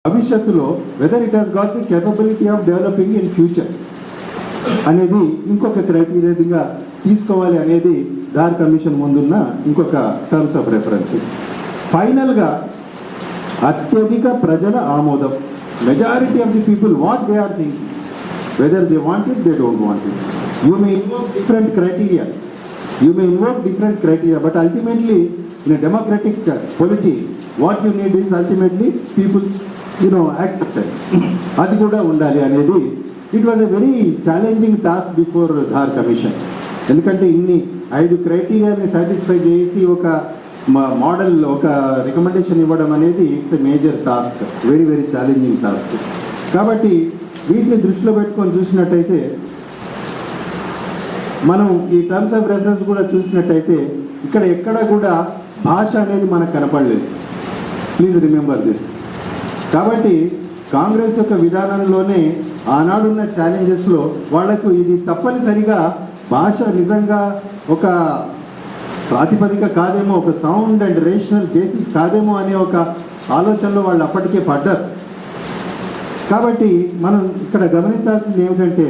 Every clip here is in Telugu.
భవిష్యత్తులో whether it has got the capability of developing in future అనేది ఇంకొక క్రైటీరియాగా తీసుకోవాలి అనేది ధార్ కమిషన్ ముందున్న ఇంకొక టర్మ్స్ ఆఫ్ రెఫరెన్స్. ఫైనల్గా అత్యధిక ప్రజల ఆమోదం, majority of the people what they are thinking, whether they want it they don't want it. You may invoke different criteria, but ultimately in a democratic polity what you need is ultimately people's acceptance. అది కూడా ఉండాలి అనేది. It was a very challenging task before Dhar commission. ఎందుకంటే ఇన్ని 5 క్రైటీరియాని సాటిస్ఫై చేసి ఒక మోడల్, ఒక రికమెండేషన్ ఇవ్వడం అనేది it's a major task, very very challenging task. కాబట్టి వీటిని దృష్టిలో పెట్టుకొని చూసినట్టయితే మనం ఈ టర్మ్స్ ఆఫ్ రెఫరెన్స్ కూడా చూసినట్టయితే ఇక్కడ ఎక్కడ కూడా భాష అనేది మనకు కనపడలేదు. Please remember this. కాబట్టి కాంగ్రెస్ యొక్క విధానంలోనే ఆనాడున్న ఛాలెంజెస్లో వాళ్లకు ఇది తప్పనిసరిగా భాష నిజంగా ఒక ప్రాతిపదిక కాదేమో, ఒక సౌండ్ అండ్ రేషనల్ బేసిస్ కాదేమో అనే ఒక ఆలోచనలో వాళ్ళు అప్పటికే పడ్డారు. కాబట్టి మనం ఇక్కడ గమనించాల్సింది ఏమిటంటే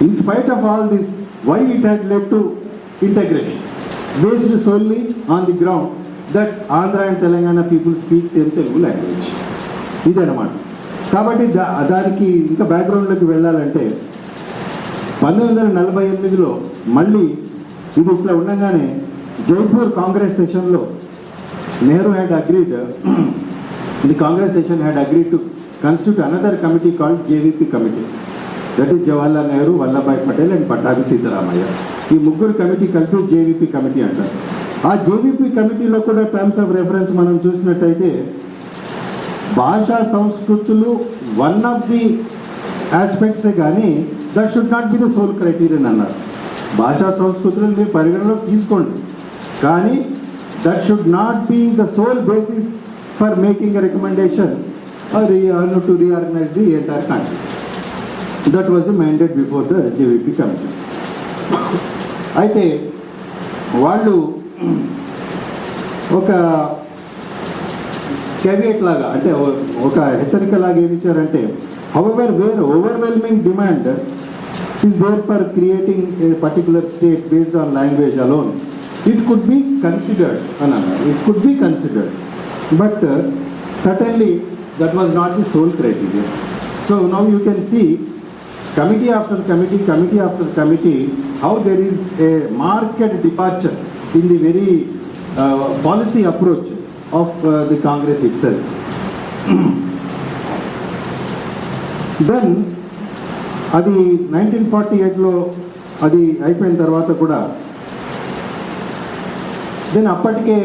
in spite of all this why it had led to integration based solely on the ground that Andhra and Telangana people speak same Telugu language. ఇదన్నమాట. కాబట్టి దానికి ఇంకా బ్యాక్గ్రౌండ్లోకి వెళ్ళాలంటే 1948లో మళ్ళీ ఇది ఇట్లా ఉండగానే జైపూర్ కాంగ్రెస్ సెషన్లో Nehru had agreed, the Congress session had agreed to constitute another committee called JVP committee. That is Jawaharlal Nehru, Vallabhbhai Patel and Pattabhi Sitaramayya. ఈ ముగ్గురు కమిటీ కలిపి జేవీపీ కమిటీ అంటారు. ఆ జేవీపీ కమిటీలో కూడా టర్మ్స్ ఆఫ్ రెఫరెన్స్ మనం చూసినట్టయితే భాషా సంస్కృతులు వన్ ఆఫ్ ది ఆస్పెక్ట్సే కానీ that should not be the sole criterion అన్నారు. భాషా సంస్కృతులను మీరు పరిగణలోకి తీసుకోండి, కానీ that should not be the sole basis for making a recommendation to reorganise the entire country. That was the mandate before the JVP commission. అయితే వాళ్ళు ఒక కేవియట్ లాగా, అంటే ఒక హెచ్చరిక లాగా ఏమి ఇచ్చారంటే however where overwhelming demand is there for creating a particular state based on language alone, it could be considered అన్నారు. It could be considered, but certainly that was not the sole criteria. So now you can see committee after committee, how there is a marked departure in the very policy approach of the Congress itself. Then అది 1948లో అది అయిపోయిన తర్వాత కూడా దెన్ అప్పటికే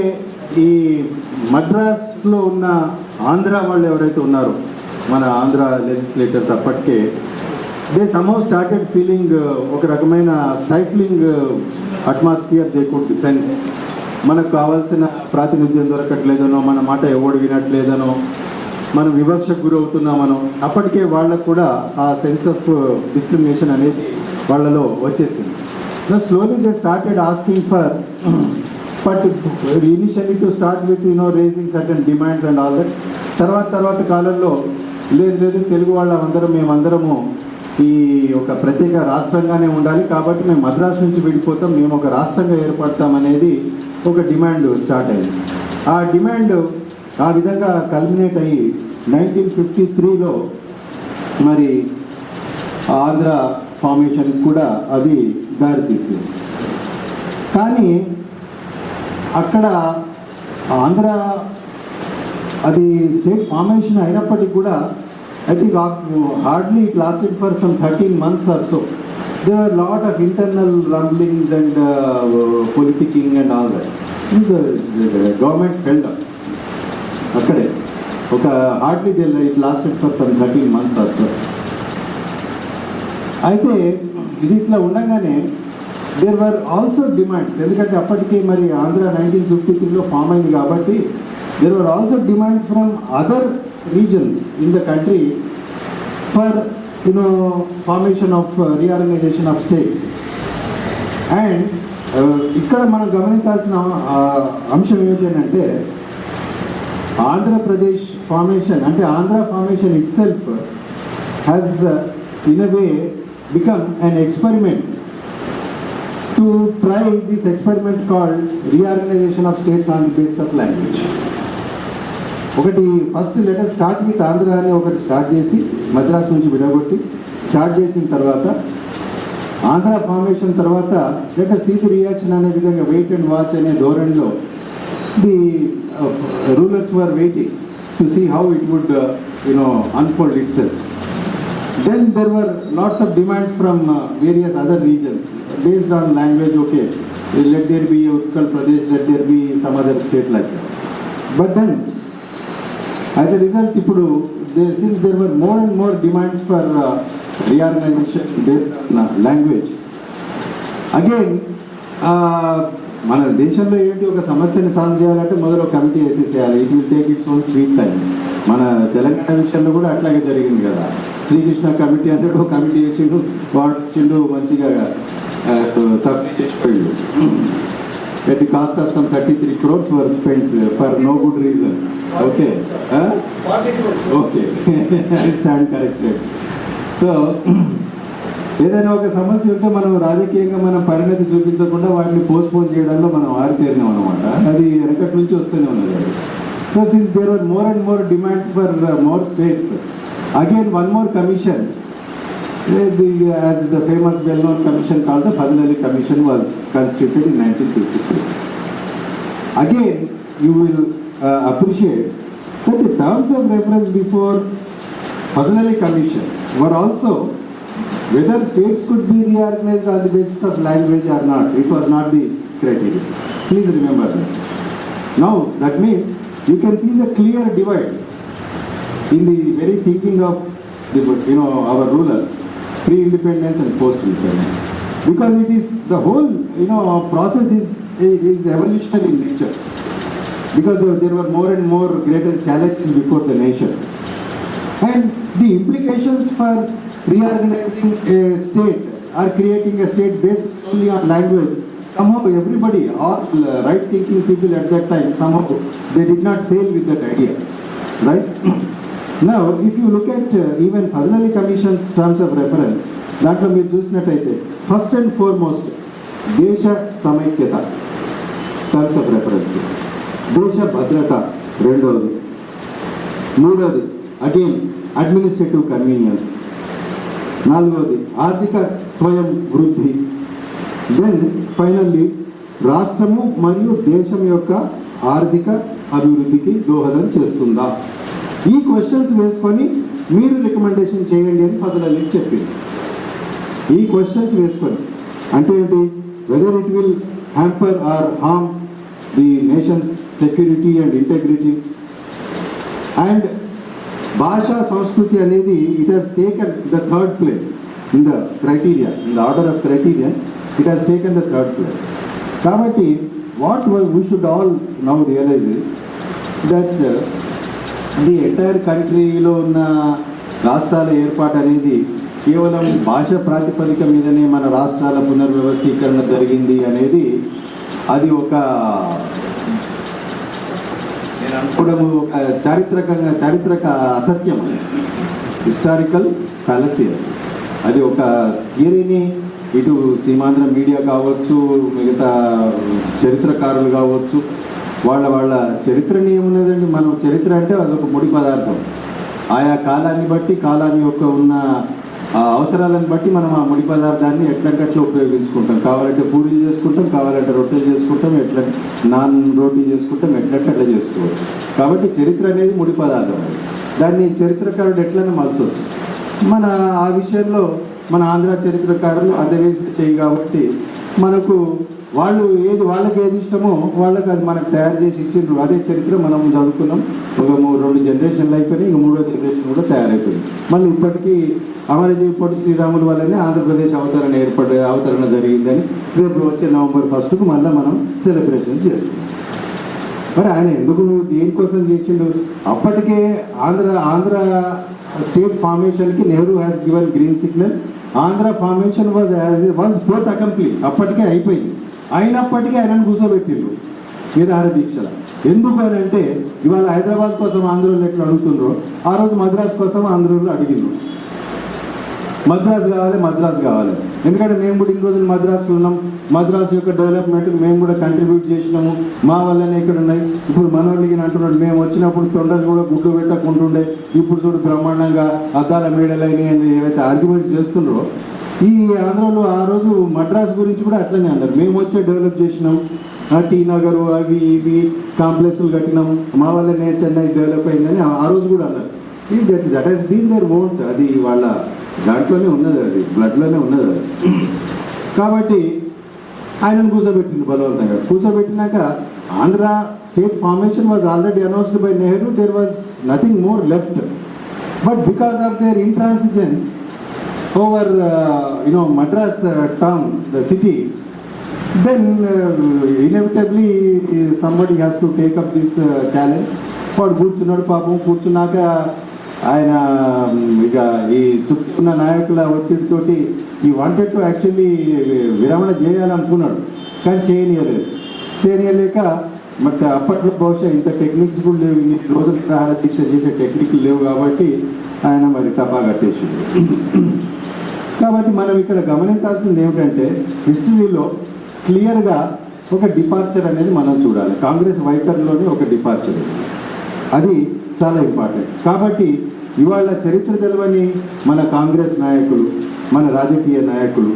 ఈ మద్రాస్లో ఉన్న ఆంధ్ర వాళ్ళు ఎవరైతే ఉన్నారో, మన ఆంధ్ర లెజిస్లేటర్స్, అప్పటికే దే somehow started feeling ఒక రకమైన స్టైఫ్లింగ్ అట్మాస్ఫియర్ దే కుడ్ సెన్స్. మనకు కావాల్సిన ప్రాతినిధ్యం దొరకట్లేదనో, మన మాట ఎవడు వినట్లేదనో, మనం వివక్షకు గురవుతున్నామనో అప్పటికే వాళ్ళకు కూడా ఆ సెన్స్ ఆఫ్ డిస్క్రిమినేషన్ అనేది వాళ్ళలో వచ్చేసింది. Slowly they started asking for but initially to start with raising certain demands and all that. తర్వాత కాలంలో లేదు తెలుగు మేమందరము ఈ ఒక ప్రత్యేక రాష్ట్రంగానే ఉండాలి, కాబట్టి మేము మద్రాసు నుంచి విడిపోతాం, మేము ఒక రాష్ట్రంగా ఏర్పడతామనేది ఒక డిమాండ్ స్టార్ట్ అయింది. ఆ డిమాండ్ ఆ విధంగా కల్మినేట్ అయ్యి 1953లో మరి ఆంధ్ర ఫార్మేషన్ కూడా అది దారితీసింది. కానీ అక్కడ ఆంధ్ర అది స్టేట్ ఫార్మేషన్ అయినప్పటికీ కూడా I think hardly it lasted for some 13 months or so. There were a lot of internal rumblings and politicking and all that. The government fell up. Akkade oka hardly it lasted for some 13 months or so. అయితే ఇది ఇట్లా ఉండగానే there were also demands. ఎందుకంటే అప్పటికే మరి ఆంధ్ర 1953లో ఫామ్ అయింది కాబట్టి there were also demands from other regions in the country for formation of reorganization of states. And ఇక్కడ మనం గమనించాల్సిన అంశం ఏంటంటే ఆంధ్రప్రదేశ్ ఫార్మేషన్ అంటే Andhra formation itself has in a way become an experiment to try this experiment called reorganisation of states on the basis of language. ఒకటి first letter start with Andhra అని ఒకటి స్టార్ట్ చేసి మద్రాస్ నుంచి విడగొట్టి స్టార్ట్ చేసిన తర్వాత ఆంధ్ర ఫార్మేషన్ తర్వాత లెటర్ సీ ది రియాక్షన్ అనే విధంగా వెయిట్ అండ్ వాచ్ అనే ధోరణిలో the rulers were waiting to see how it would unfold itself. Then there were lots of demands from various other regions based on language. Okay, let there be Utkal Pradesh, let there be some other state like that. But then as a result, since there were more and more demands for reorganization based on language, again, మన దేశంలో ఏంటి ఒక సమస్యని సాల్వ్ చేయాలంటే మొదలు కమిటీ వేసేసేయాలి. It will take its own sweet time. మన తెలంగాణ విషయంలో కూడా అట్లాగే జరిగింది కదా. శ్రీకృష్ణ కమిటీ అంటే ఒక కమిటీ వేసిండు, వాడు వచ్చిండు మంచిగా తప్పి చేసిపోయిండు. At the cost of some 33 crores were spent for no good reason. Okay. Okay. I stand corrected. So, ఏదైనా ఒక సమస్య ఉంటే మనం రాజకీయంగా మనం పరిణతి చూపించకుండా వాటిని పోస్ట్పోన్ చేయడంలో మనం ఆరితేరినాం అనమాట. అది వెనకటి నుంచి వస్తూనే ఉన్నది. So since there are more and more demands for more states, again one more commission, as the famous well-known commission called the Fazl Ali Commission was constituted in 1953. Again, you will appreciate that the terms of reference before Fazl Ali Commission were also whether states could be reorganized on the basis of language or not. It was not the criteria. Please remember that. Now, that means you can see the clear divide in the very thinking of our rulers, pre-independence and post-independence, because it is the whole process is evolutionary in nature, because there were more and more greater challenges before the nation, and the implications for reorganizing a state or creating a state based solely on language, somehow everybody, all right thinking people at that time, somehow they did not sail with that idea, right? Now, if you look at even Fazl Ali Commission's terms of reference, దాంట్లో మీరు చూసినట్టయితే ఫస్ట్ అండ్ ఫార్మోస్ట్ దేశ సమైక్యత టర్మ్స్ ఆఫ్ రెఫరెన్స్, దేశ భద్రత రెండవది, మూడవది అగైన్ అడ్మినిస్ట్రేటివ్ కన్వీనియన్స్, నాలుగవది ఆర్థిక స్వయం వృద్ధి, దెన్ ఫైనల్లీ రాష్ట్రము మరియు దేశం యొక్క ఆర్థిక అభివృద్ధికి దోహదం చేస్తుందా? ఈ క్వశ్చన్స్ వేసుకొని మీరు రికమెండేషన్ చేయండి అని ఫజల్ అలీ చెప్పింది. ఈ క్వశ్చన్స్ వేసుకొని అంటే ఏంటి, whether it will hamper or harm the nation's security and integrity, and భాషా సంస్కృతి అనేది it has taken the third place in the criteria, in the order of criteria it has taken the third place. కాబట్టి what we should all now realize is that the entire కంట్రీలో ఉన్న రాష్ట్రాల ఏర్పాటు అనేది కేవలం భాష ప్రాతిపదిక మీదనే మన రాష్ట్రాల పునర్వ్యవస్థీకరణ జరిగింది అనేది అది ఒక నేను అనుకోవడము చారిత్రక అసత్యం, హిస్టారికల్ ఫ్యాలసీ. అది ఒక థియరీని ఇటు సీమాంధ్ర మీడియా కావచ్చు, మిగతా చరిత్రకారులు కావచ్చు, వాళ్ళ చరిత్రని ఏమున్నదండి, మనం చరిత్ర అంటే అదొక ముడి పదార్థం. ఆయా కాలాన్ని బట్టి కాలాన్ని యొక్క ఉన్న అవసరాలను బట్టి మనం ఆ ముడి పదార్థాన్ని ఎట్లంకట్లా ఉపయోగించుకుంటాం. కావాలంటే పూరీలు చేసుకుంటాం, కావాలంటే రొట్టెలు చేసుకుంటాం, ఎట్లా నాన్ రోటీ చేసుకుంటాం, ఎట్లంటే అట్లా చేసుకోవచ్చు. కాబట్టి చరిత్ర అనేది ముడి పదార్థం. దాన్ని చరిత్రకారుడు ఎట్లనే మలచవచ్చు. మన ఆ విషయంలో మన ఆంధ్ర చరిత్రకారులు అదే వేసి చేయి కాబట్టి మనకు వాళ్ళు వాళ్ళకి ఏది ఇష్టమో వాళ్ళకి అది మనకు తయారు చేసి ఇచ్చిండ్రు. అదే చరిత్ర మనం చదువుకున్నాం. ఒక 2 జనరేషన్లు అయిపోయినాయి, ఇంక 3వ జనరేషన్ కూడా తయారైపోయింది. మళ్ళీ ఇప్పటికీ అమరజీవి పొట్టి శ్రీరాములు వల్లనే ఆంధ్రప్రదేశ్ అవతరణ జరిగిందని రేపు వచ్చే నవంబర్ 1కు మళ్ళీ మనం సెలబ్రేషన్ చేస్తున్నాం. మరి ఆయన ఎందుకు దేనికోసం చేసిండు? అప్పటికే ఆంధ్ర స్టేట్ ఫార్మేషన్కి Nehru has given green signal. Andhra formation was both accomplished, అప్పటికే అయిపోయింది. అయినప్పటికీ ఆయనను కూర్చోబెట్టిండ్రు నిరాహార దీక్షల. ఎందుకు అని అంటే ఇవాళ హైదరాబాద్ కోసం ఆంధ్రోళ్ళు ఎట్లా అడుగుతుండ్రో ఆ రోజు మద్రాస్ కోసం ఆంధ్రోళ్ళు అడిగిండ్రు. మద్రాసు కావాలి. ఎందుకంటే మేము కూడా ఇన్ని రోజులు మద్రాసులో ఉన్నాం, మద్రాసు యొక్క డెవలప్మెంట్కి మేము కూడా కంట్రిబ్యూట్ చేసినాము, మా వల్లనే ఇక్కడ ఉన్నాయి. ఇప్పుడు మనోళ్ళకి అంటున్నాడు, మేము వచ్చినప్పుడు తొండలు కూడా గుడ్లు పెట్టకుంటుండే, ఇప్పుడు చూడు బ్రహ్మాండంగా అద్దాల మేడలైన అని ఏవైతే ఆర్గ్యుమెంట్ చేస్తుండ్రో, ఈ ఆంధ్రలో ఆ రోజు మద్రాసు గురించి కూడా అట్లనే అన్నారు. మేము వచ్చే డెవలప్ చేసినాం, టీ నగరు అవి ఇవి కాంప్లెక్స్లు కట్టినాం, మా వల్లనే చెన్నై డెవలప్ అయిందని ఆ రోజు కూడా అన్నారు. That has been their wont, అది వాళ్ళ దాంట్లోనే ఉన్నది, అది బ్లడ్లోనే ఉన్నది అది. కాబట్టి ఆయనను కూర్చోబెట్టింది బలవంతంగా. కూర్చోబెట్టినాక Andhra state formation was already announced by Nehru, there was nothing more left. But because of their intransigence over Madras town, the city, then inevitably somebody has to take up this challenge. వాడు కూర్చున్నాడు పాపం. కూర్చున్నాక ఆయన ఇక ఈ చుట్టూ నాయకుల ఒత్తిడితోటి ఈ వాంటెడ్ టు యాక్చువల్లీ విరమణ చేయాలనుకున్నాడు, కానీ చేయనీయలేక మరి అప్పట్లో బహుశా ఇంత టెక్నిక్స్ కూడా లేవు, ఇన్ని రోజులు ప్రహార దీక్ష చేసే టెక్నిక్లు లేవు కాబట్టి ఆయన మరి టపా కట్టేసింది. కాబట్టి మనం ఇక్కడ గమనించాల్సింది ఏమిటంటే హిస్టరీలో క్లియర్గా ఒక డిపార్చర్ అనేది మనం చూడాలి. కాంగ్రెస్ వైఖరిలోనే ఒక డిపార్చర్, అది చాలా ఇంపార్టెంట్. కాబట్టి ఇవాళ చరిత్ర తెలవని మన కాంగ్రెస్ నాయకులు, మన రాజకీయ నాయకులు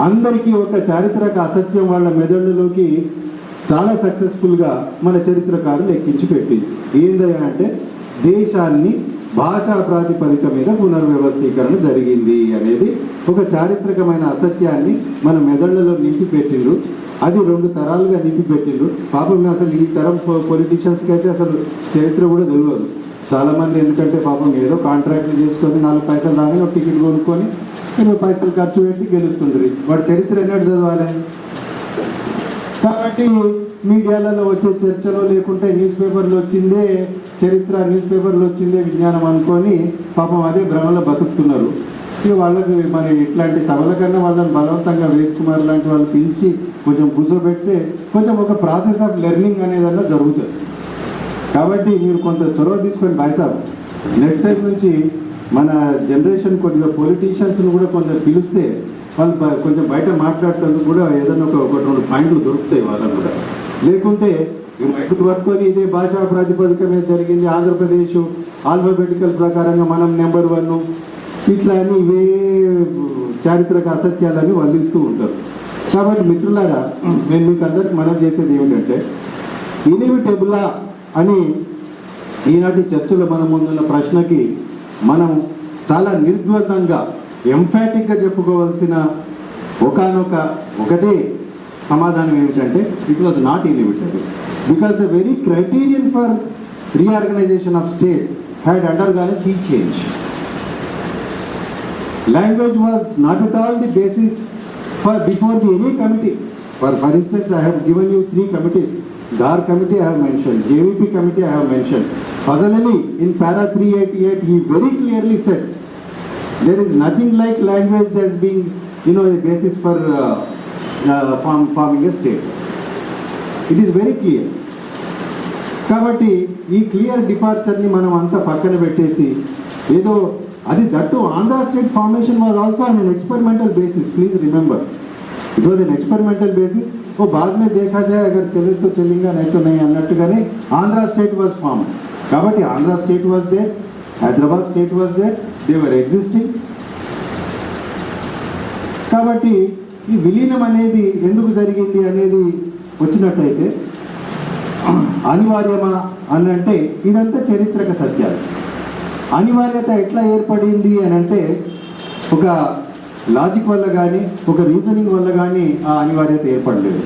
అందరికీ ఒక చారిత్రక అసత్యం వాళ్ళ మెదడులోకి చాలా సక్సెస్ఫుల్గా మన చరిత్రకారులు ఎక్కించి పెట్టింది. ఏందయ్యా అంటే దేశాన్ని భాషా ప్రాతిపదిక మీద పునర్వ్యవస్థీకరణ జరిగింది అనేది ఒక చారిత్రకమైన అసత్యాన్ని మన మెదళ్లలో నింపి పెట్టిండ్రు. అది 2 తరాలుగా నింపి పెట్టిండ్రు. పాపం అసలు ఈ తరం పొలిటీషియన్స్కి అయితే అసలు చరిత్ర కూడా తెలియదు చాలామంది. ఎందుకంటే పాపం ఏదో కాంట్రాక్ట్లు చేసుకొని 4 పైసలు రాగానే ఒక టికెట్ కొనుక్కొని 20 పైసలు ఖర్చు పెట్టి గెలుస్తుంది. వాడు చరిత్ర ఎన్నడూ చదవాలి. కాబట్టి మీడియాలలో వచ్చే చర్చలో లేకుంటే న్యూస్ పేపర్లో వచ్చిందే చరిత్ర, న్యూస్ పేపర్లో వచ్చిందే విజ్ఞానం అనుకొని పాపం అదే భ్రమలో బతుకుతున్నారు. ఇక వాళ్ళకి మరి ఇట్లాంటి సభల కన్నా వాళ్ళని బలవంతంగా వేద్ కుమార్ లాంటి వాళ్ళు పిలిచి కొంచెం కూర్చోబెడితే కొంచెం ఒక ప్రాసెస్ ఆఫ్ లెర్నింగ్ అనేదల్లా జరుగుతుంది. కాబట్టి మీరు కొంత చొరవ తీసుకొని బాయ్సాబ్ నెక్స్ట్ టైం నుంచి మన జనరేషన్ కొద్దిగా పొలిటీషియన్స్ను కూడా కొంచెం పిలిస్తే వాళ్ళు కొంచెం బయట మాట్లాడుతున్నందుకు కూడా ఏదైనా ఒక 2 పాయింట్లు దొరుకుతాయి వాళ్ళకు కూడా. లేకుంటే మైకు పట్టుకొని ఇదే భాషా ప్రాతిపదిక మీద జరిగింది, ఆంధ్రప్రదేశ్ ఆల్ఫాబెటికల్ ప్రకారంగా మనం నెంబర్ 1 ఇట్లా అని ఇవే చారిత్రక అసత్యాలని వల్లిస్తూ ఉంటారు. కాబట్టి మిత్రులారా, నేను మీకు అందరికి మనం చేసేది ఏమిటంటే ఇన్ఎవిటబులా అని ఈనాటి చర్చలో మన ముందున్న ప్రశ్నకి మనం చాలా నిర్ద్వందంగా ఎంఫాటిక్గా చెప్పుకోవాల్సిన ఒకటే సమాధానం ఏమిటంటే it was not inevitable, because the very criterion for reorganisation of states had undergone a sea change. Language was not at all the basis for before the any committee. For instance, I have given you 3 committees. Dhar committee I have mentioned, JVP committee I have mentioned. Fazal Ali in para 388 he very clearly said there is nothing like language as being a basis for forming a state. It is very clear. కాబట్టి ఈ క్లియర్ డిపార్చర్ని మనం అంతా పక్కన పెట్టేసి ఏదో అది that Andhra state formation was also on an experimental basis. Please remember it was an experimental basis. वो बाद में देखा जाए अगर चले तो चलेगा नहीं तो नहीं అన్నట్టుగానే ఆంధ్ర స్టేట్ వాజ్ ఫార్మ్. కాబట్టి Andhra state was there, Hyderabad state was there, they were existing. కాబట్టి ఈ విలీనం అనేది ఎందుకు జరిగింది అనేది వచ్చినట్టయితే అనివార్యమా అని అంటే ఇదంతా చరిత్రక సత్యాలు. అనివార్యత ఎట్లా ఏర్పడింది అని అంటే ఒక లాజిక్ వల్ల కానీ ఒక రీజనింగ్ వల్ల కానీ ఆ అనివార్యత ఏర్పడలేదు.